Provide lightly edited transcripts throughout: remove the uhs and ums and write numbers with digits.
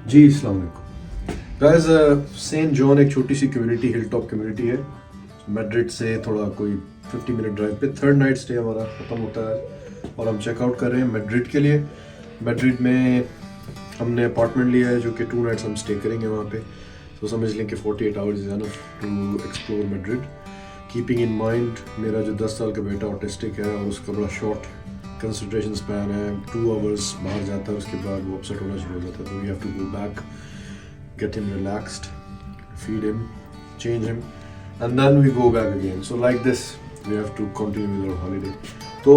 जी अस्सलाम वालेकुम guys. Saint John एक छोटी सी कम्युनिटी, हिल टॉप कम्युनिटी है मैड्रिड से थोड़ा कोई 50 मिनट ड्राइव पे। थर्ड नाइट स्टे हमारा ख़त्म होता है और हम चेकआउट कर रहे हैं मैड्रिड के लिए। मैड्रिड में हमने अपार्टमेंट लिया है जो कि 2 नाइट्स हम स्टे करेंगे वहाँ पे। तो समझ लें कि 48 hours is enough to explore Madrid. Keeping in mind मेरा जो 10 साल का बेटा ऑटिस्टिक है और उसका बड़ा शॉर्ट कंसंट्रेशन स्पैन है, 2 आवर्स बाहर जाता है उसके बाद वो अपसेट होना शुरू हो जाता है। तो we have to go back, get him relaxed, feed him, change him and then we go back again. So like this we have to continue with our holiday. तो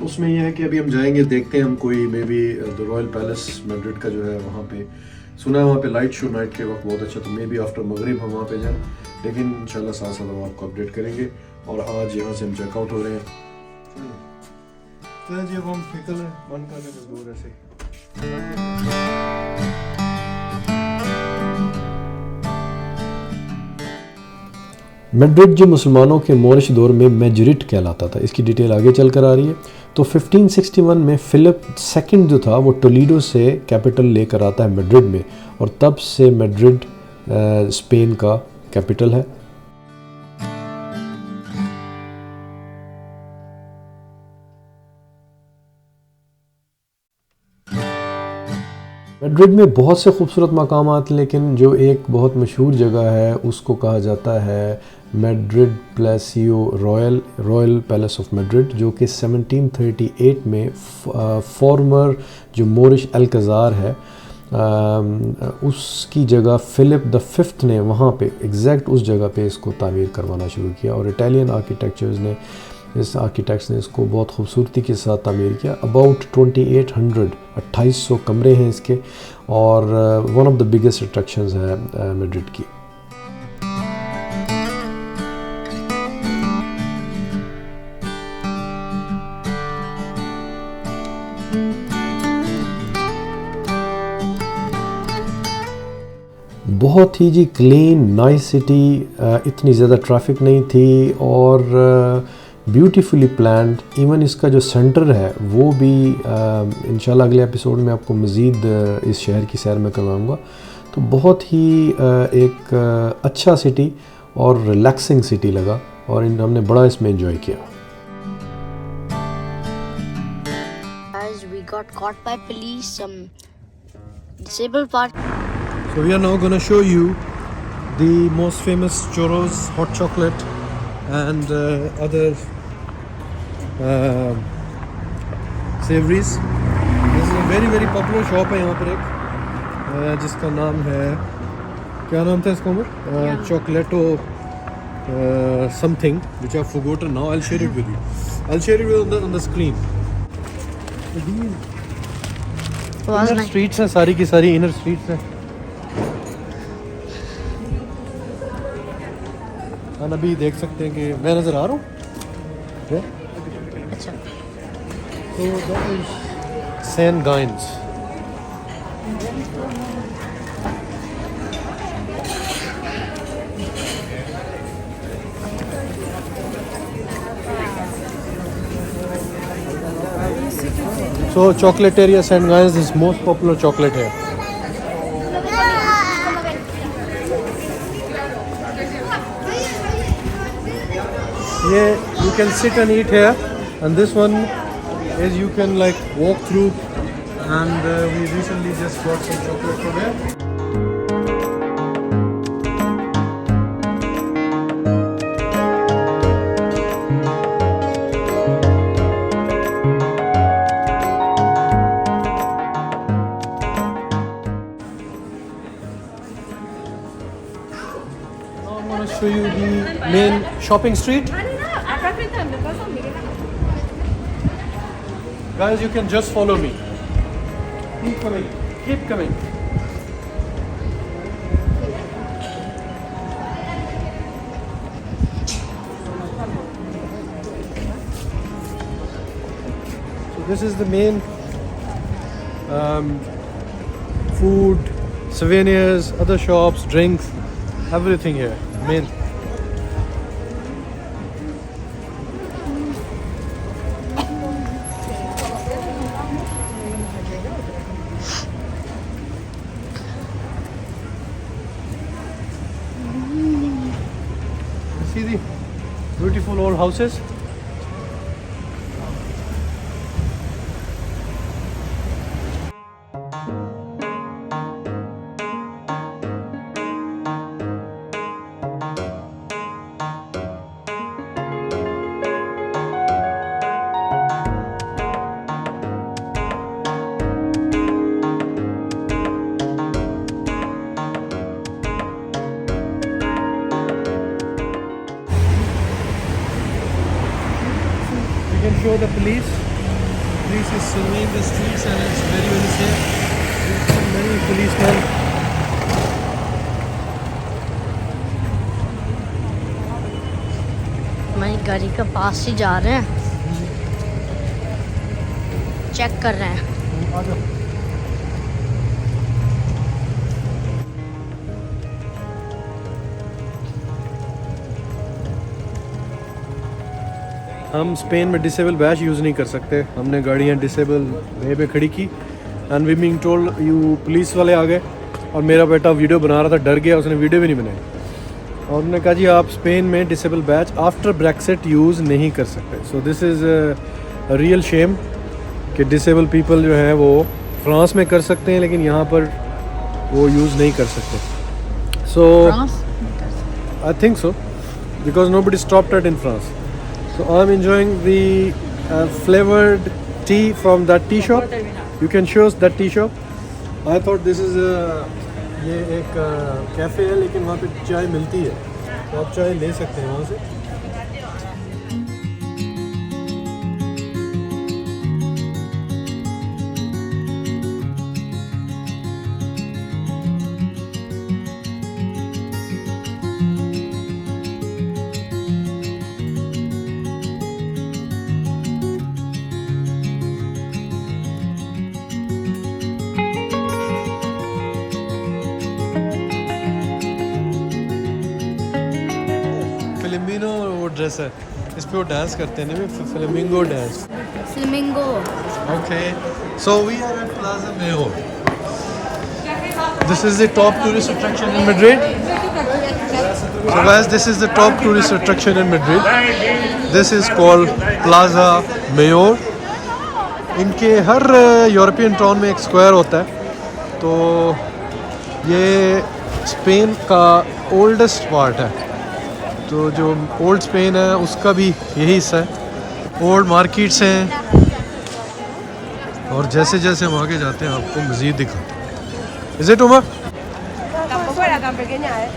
उसमें यह है कि अभी हम जाएंगे, देखते हैं हम कोई may be the royal palace Madrid का जो है वहाँ पे सुना है वहाँ पे लाइट शो नाइट के वक्त बहुत अच्छा, तो मे बी आफ्टर मगरिब हम वहाँ पे जाएँ। लेकिन इंशाल्लाह साथ साथ हम आपको अपडेट करेंगे। और आज यहाँ से हम चेकआउट हो रहे हैं। तो जी अब हम निकल रहे हैं, बंद करने के दूर ऐसे। मैड्रिड जो मुसलमानों के मोरिश दौर में मैजरिट कहलाता था, इसकी डिटेल आगे चल कर आ रही है। तो 1561 में फिलिप सेकंड जो था वो टोलीडो से कैपिटल लेकर आता है मैड्रिड में, और तब से मैड्रिड स्पेन का कैपिटल है। मैड्रिड में बहुत से खूबसूरत मकामात, लेकिन जो एक बहुत मशहूर जगह है उसको कहा जाता है Madrid Palacio royal palace of Madrid, जो कि 1738 में फॉर्मर जो मोरिश अल्काज़ार है उसकी जगह फिलिप द फिफ्थ ने वहाँ पे एग्जैक्ट उस जगह पे इसको तामीर करवाना शुरू किया। और इटालियन इस आर्किटेक्ट्स ने इसको बहुत खूबसूरती के साथ तामीर किया। अबाउट 2800 कमरे हैं इसके, और one of the biggest attractions है मैड्रिड की। बहुत ही जी क्लीन नाइस सिटी, इतनी ज़्यादा ट्रैफिक नहीं थी और ब्यूटीफुली प्लान्ड। इवन इसका जो सेंटर है वो भी इंशाल्लाह अगले एपिसोड में आपको मज़ीद इस शहर की सैर में करवाऊँगा। तो बहुत ही एक अच्छा सिटी और रिलैक्सिंग सिटी लगा, और हमने बड़ा इसमें एंजॉय किया। We got caught by police, some disabled part. So we are now going to show you the most famous churros, hot chocolate and other savories. This is a very popular shop है यहाँ पर एक, जिसका नाम है, क्या नाम था इसका Umar? Chocolato something which I've forgotten now. I'll share it with you. I'll share it on the screen. Inner streets हैं, सारी की सारी inner streets हैं। हम अभी देख सकते हैं कि मैं नज़र आ रहा हूँ। अच्छा, तो that is Saint Gines. So Chocolateria St. Gaius is most popular chocolate here. Yeah, you can sit and eat here, and this one is you can like walk through, and we recently just got some chocolate from here. Now I'm going to show you the main shopping street. Guys, you can just follow me. Keep coming. Keep coming. So this is the main food, souvenirs, other shops, drinks, everything here. Main. see the beautiful old houses. You can show the police. Police is surveying the streets and it's very very safe. There are many policemen. हमारी गाड़ी के पास ही जा रहे हैं, check कर रहे हैं। हम स्पेन में डिसेबल बैच यूज़ नहीं कर सकते। हमने गाड़ियाँ डिसेबल वे पे खड़ी की and we being told you police वाले आ गए और मेरा बेटा वीडियो बना रहा था, डर गया, उसने वीडियो भी नहीं बनाई और उन्होंने कहा जी आप स्पेन में disable badge after Brexit use नहीं कर सकते। So this is a real shame कि डिसेबल पीपल जो हैं वो फ्रांस में कर सकते हैं लेकिन यहाँ पर वो यूज़ नहीं कर सकते। So I think so because nobody stopped it in France. So I'm enjoying the flavored tea from that tea shop. You can show us that tea shop. I thought this is ये एक cafe है लेकिन वहाँ पे चाय मिलती है तो आप चाय ले सकते हैं वहाँ से। फिलिमिनो वो ड्रेस है, इस पे वो डांस करते हैं ना, flamingo dance. Flamingo. Okay, so we are at Plaza Mayor. This is the top tourist attraction in Madrid. So guys, this is the top tourist attraction in Madrid. This is called Plaza Mayor. इनके हर European town में एक square होता है, तो ये Spain का oldest part है। तो जो ओल्ड स्पेन है उसका भी यही हिस्सा है। ओल्ड मार्केट्स हैं और जैसे जैसे हम आगे जाते हैं आपको मज़ीद दिखाते हैं। Is it Umar? Tampoco era tan pequeña, ¿eh?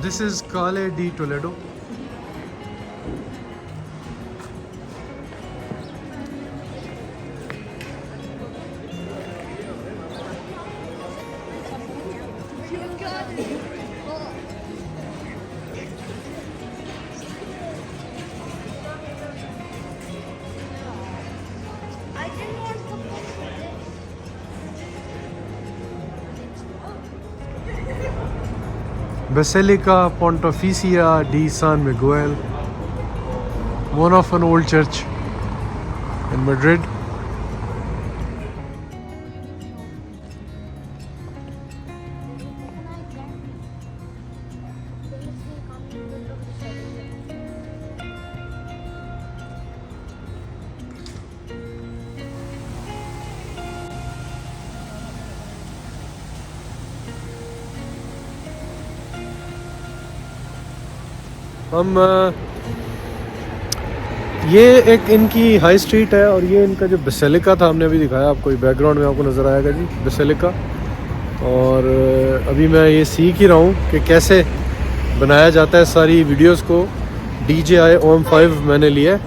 This is Calle de Toledo. Basilica Pontificia di San Miguel, one of an old church in Madrid. हम ये एक इनकी हाई स्ट्रीट है और ये इनका जो बेसिलिका था हमने अभी दिखाया आपको, बैकग्राउंड में आपको नज़र आएगा जी बेसिलिका। और अभी मैं ये सीख ही रहा हूँ कि कैसे बनाया जाता है सारी वीडियोस को। DJI OM5 मैंने लिया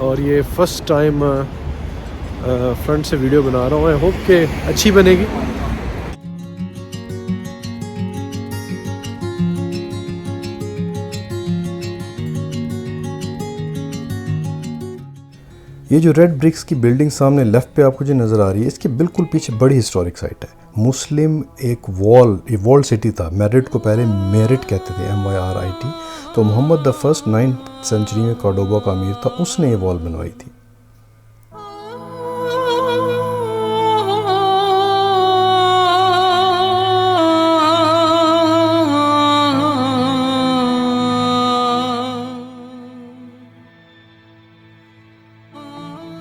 और ये फ़र्स्ट टाइम फ्रंट से वीडियो बना रहा हूँ। आई होप कि अच्छी बनेगी। ये जो रेड ब्रिक्स की बिल्डिंग सामने लेफ़्ट पे आपको जो नज़र आ रही है, इसके बिल्कुल पीछे बड़ी हिस्टोरिक साइट है। मुस्लिम एक वॉल्ड सिटी था। मैड्रिड को पहले मेरिट कहते थे, MYRIT। तो Muhammad the first 9th century में कॉर्डोबा का अमीर था, उसने ये वॉल बनवाई थी।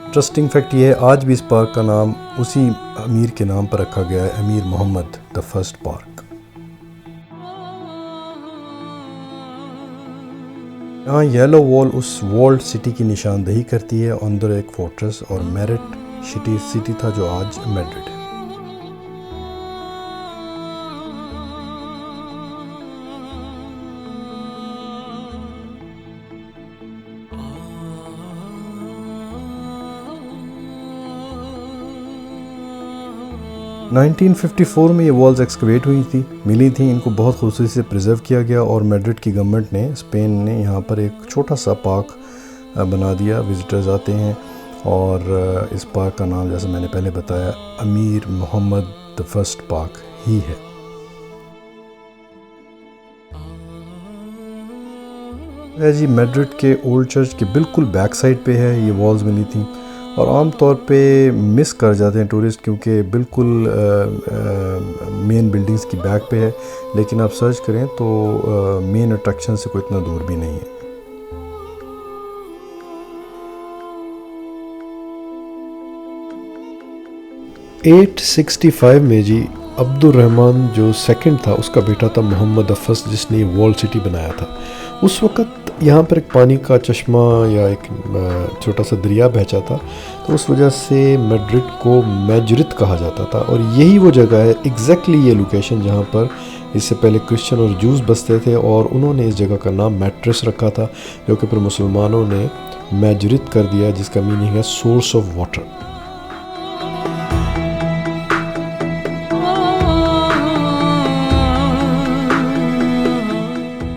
इंटरेस्टिंग फैक्ट ये है, आज भी इस पार्क का नाम उसी अमीर के नाम पर रखा गया है, अमीर मोहम्मद द फर्स्ट पार्क। यहाँ येलो वॉल उस वॉल्ड सिटी की निशानदेही करती है। अंदर एक फोर्ट्रेस और मेरिट सिटी था जो आज मैड्रिड है। नाइनटीन 1954 में ये वॉल्स एक्सकवेट मिली थी। इनको बहुत खूबसूरती से प्रिजर्व किया गया और मैड्रिड की गवर्नमेंट ने, स्पेन ने यहाँ पर एक छोटा सा पार्क बना दिया। विजिटर्स आते हैं और इस पार्क का नाम, जैसे मैंने पहले बताया, अमीर मोहम्मद द फर्स्ट पार्क ही है। जी मैड्रिड के ओल्ड चर्च के बिल्कुल बैक साइड पे है ये वॉल्स बनी थी और आम तौर पे मिस कर जाते हैं टूरिस्ट, क्योंकि बिल्कुल मेन बिल्डिंग्स की बैक पे है। लेकिन आप सर्च करें तो मेन अट्रैक्शन से कोई इतना दूर भी नहीं है। एट 65 में जी अब्दुर्रहमान जो सेकंड था, उसका बेटा था मोहम्मद द फर्स्ट, जिसने ये वॉल सिटी बनाया था। उस वक़्त यहाँ पर एक पानी का चश्मा या एक छोटा सा दरिया बहता था, तो उस वजह से मैड्रिड को मैजरित कहा जाता था। और यही वो जगह है, एग्जैक्टली ये लोकेशन जहाँ पर इससे पहले क्रिश्चियन और जूस बसते थे और उन्होंने इस जगह का नाम मैट्रेस रखा था, जो कि फिर मुसलमानों ने मैजरित कर दिया, जिसका मीनिंग है सोर्स ऑफ वाटर।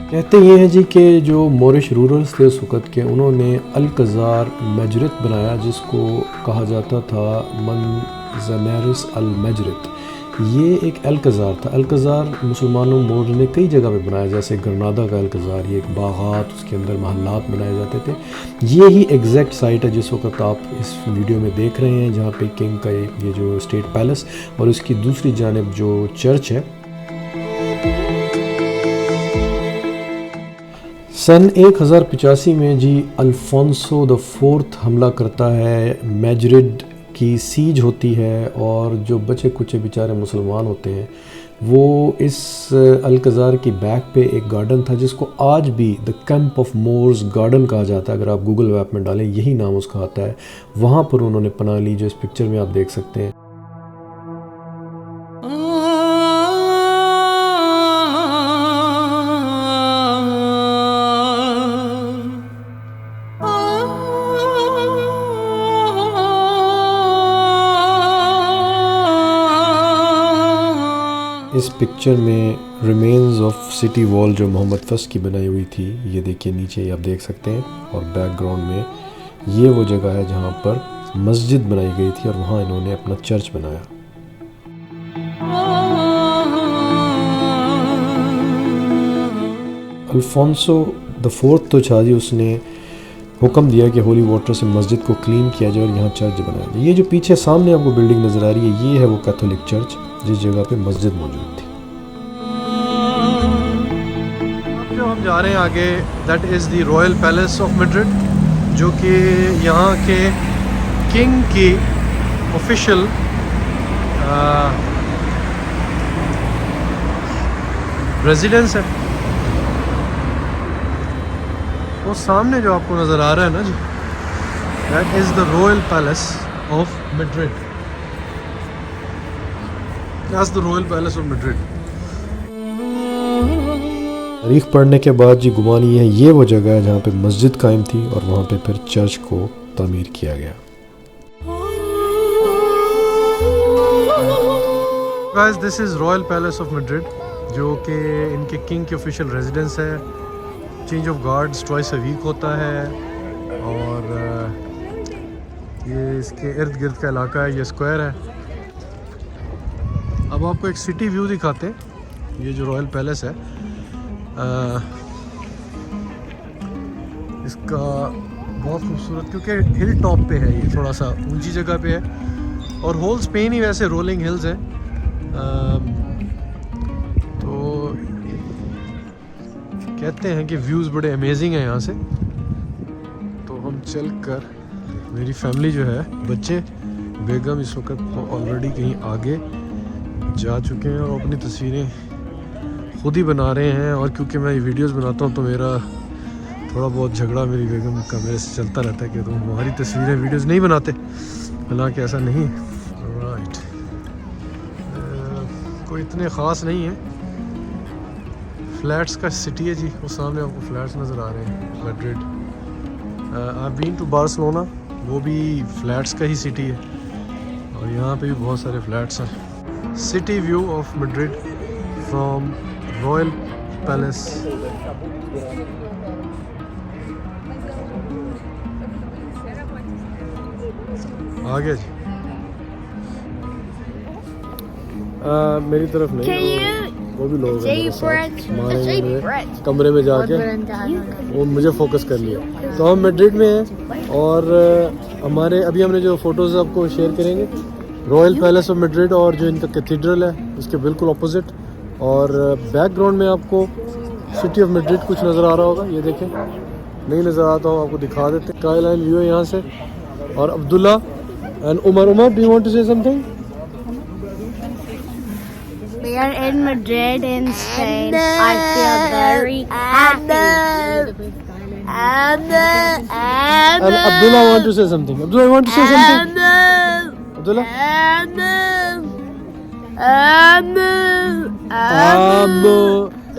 कहते ये हैं जी कि जो मोरिश रूरल्स थे उस वक़्त के, उन्होंने अल-कज़ार मैजरित बनाया, जिसको कहा जाता था मंज़नरिस अल-मैजरित। ये एक अल-कज़ार था। अल-कज़ार मुसलमानों मोर ने कई जगह पे बनाया, जैसे ग्रनादा का अल-कज़ार, ये एक बागात, उसके अंदर महल्लात बनाए जाते थे। ये ही एग्जैक्ट साइट है जिस वक्त आप इस वीडियो में देख रहे हैं, जहाँ पे किंग का ये जो स्टेट पैलेस और उसकी दूसरी जानिब जो चर्च है। सन 1085 में जी अल्फोंसो द फोर्थ हमला करता है, मैड्रिड की सीज होती है और जो बचे कुचे बेचारे मुसलमान होते हैं वो इस अल-कज़ार की बैक पे एक गार्डन था, जिसको आज भी the camp of Moors garden कहा जाता है। अगर आप गूगल मैप में डालें यही नाम उसका आता है। वहाँ पर उन्होंने पनाह ली, जो इस पिक्चर में आप देख सकते हैं। इस पिक्चर में रिमेन्स ऑफ सिटी वॉल जो मोहम्मद फर्स्ट की बनाई हुई थी, ये देखिए नीचे आप देख सकते हैं। और बैकग्राउंड में ये वो जगह है जहाँ पर मस्जिद बनाई गई थी और वहाँ इन्होंने अपना चर्च बनाया। अल्फोंसो द फोर्थ तो था जी, उसने हुक्म दिया कि होली वाटर से मस्जिद को क्लीन किया जाए और यहाँ चर्च बनाया जाए। ये जो पीछे सामने आपको बिल्डिंग नज़र आ रही है, ये है वो कैथोलिक चर्च जिस जगह पे मस्जिद मौजूद थी। जो हम जा रहे हैं आगे, that is the royal palace of Madrid, जो कि यहाँ के किंग की ऑफिशियल रेजिडेंस है। वो सामने जो आपको नज़र आ रहा है ना जी, that is the royal palace of Madrid. That's the royal palace of Madrid. तारीख पढ़ने के बाद जी गुमान ये वो जगह है जहाँ पे मस्जिद कायम थी और वहाँ पे फिर चर्च को तामीर किया गया। Guys this is royal palace of Madrid, जो कि इनके किंग की ऑफिशियल रेजिडेंस है। Change of guards twice a week होता है और ये इसके इर्द गिर्द का इलाका है, ये स्क्वायर है। अब आपको एक सिटी व्यू दिखाते हैं। ये जो रॉयल पैलेस है इसका बहुत खूबसूरत, क्योंकि हिल टॉप पे है, ये थोड़ा सा ऊंची जगह पे है और होल स्पेन ही वैसे रोलिंग हिल्स हैं। तो कहते हैं कि व्यूज़ बड़े अमेजिंग हैं यहाँ से। तो हम चल कर, मेरी फैमिली जो है, बच्चे, बेगम इस वक्त ऑलरेडी कहीं आगे जा चुके हैं और अपनी तस्वीरें खुद ही बना रहे हैं। और क्योंकि मैं वीडियोस बनाता हूँ तो मेरा थोड़ा बहुत झगड़ा मेरी बेगम का मेरे से चलता रहता है कि तुम हमारी तस्वीरें वीडियोस नहीं बनाते, हालांकि ऐसा नहीं है। राइट, कोई इतने ख़ास नहीं है। फ्लैट्स का सिटी है जी, वो सामने आपको फ्लैट्स नज़र आ रहे हैं Madrid. I been to Barcelona, वो भी फ्लैट्स का ही सिटी है और यहाँ पे भी बहुत सारे फ्लैट्स हैं। City view of Madrid from royal palace. आ गया जी। मेरी तरफ नहीं, वो भी लोग हैं कमरे में जाके वो मुझे फोकस कर लिया। तो हम मैड्रिड में हैं और हमारे अभी हमने जो फोटोज़ आपको शेयर करेंगे रॉयल पैलेस ऑफ मैड्रिड और जो इनका कैथीड्रल है उसके बिल्कुल अपोजिट। और बैकग्राउंड में आपको सिटी ऑफ मैड्रिड कुछ नज़र आ रहा होगा, ये देखें, नहीं नज़र आता हूँ आपको दिखा देते हैं। स्काई लाइन व्यू है यहाँ से। और Abdullah and Umar, do you want to say something? We are in Madrid in Spain. I feel very happy. And Abdullah want to say something. Abdullah want to say something. Abdullah.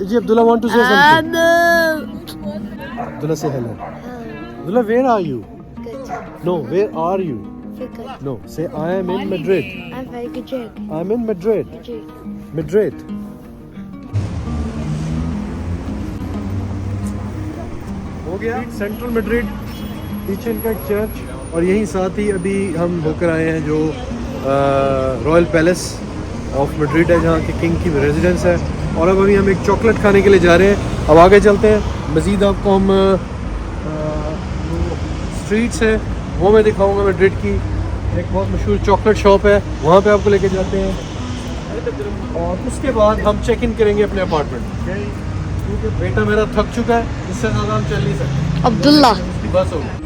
Ji Abdullah want to say something. Abdullah say hello. Abdullah, where are you? Good. No, where are you? Good. No, say I am in Madrid. I'm very good. I'm in Madrid. Madrid. हो गया central Madrid, पीछे इनका एक church और यहीं साथ ही अभी हम होकर आए हैं जो रॉयल पैलेस ऑफ मैड्रिड है, जहाँ के किंग की रेजिडेंस है। और अब अभी हम एक चॉकलेट खाने के लिए जा रहे हैं। अब आगे चलते हैं, मज़ीद आपको हम स्ट्रीट्स है वो मैं दिखाऊंगा। मैड्रिड की एक बहुत मशहूर चॉकलेट शॉप है, वहाँ पे आपको लेके जाते हैं और उसके बाद हम चेक इन करेंगे अपने अपार्टमेंट, क्योंकि बेटा मेरा थक चुका है, इससे ज़्यादा हम चल नहीं सकते। Abdullah. उसकी बस हो गई।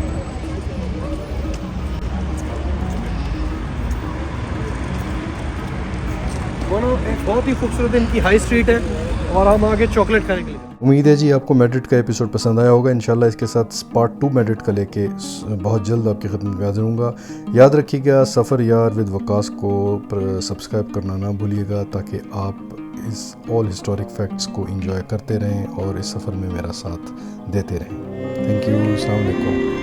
एक बहुत ही खूबसूरत इनकी हाई स्ट्रीट है और हम आगे चॉकलेट खाने के लिए। उम्मीद है जी आपको मैड्रिड का एपिसोड पसंद आया होगा। इंशाल्लाह इसके साथ पार्ट 2 मैड्रिड का लेके बहुत जल्द आपकी खिदमत में हाजिर होऊंगा। याद रखिएगा सफ़र यार विद वकास को सब्सक्राइब करना ना भूलिएगा, ताकि आप इस ऑल हिस्टोरिक फैक्ट्स को एंजॉय करते रहें और इस सफ़र में मेरा साथ देते रहें। थैंक यू, अस्सलाम वालेकुम।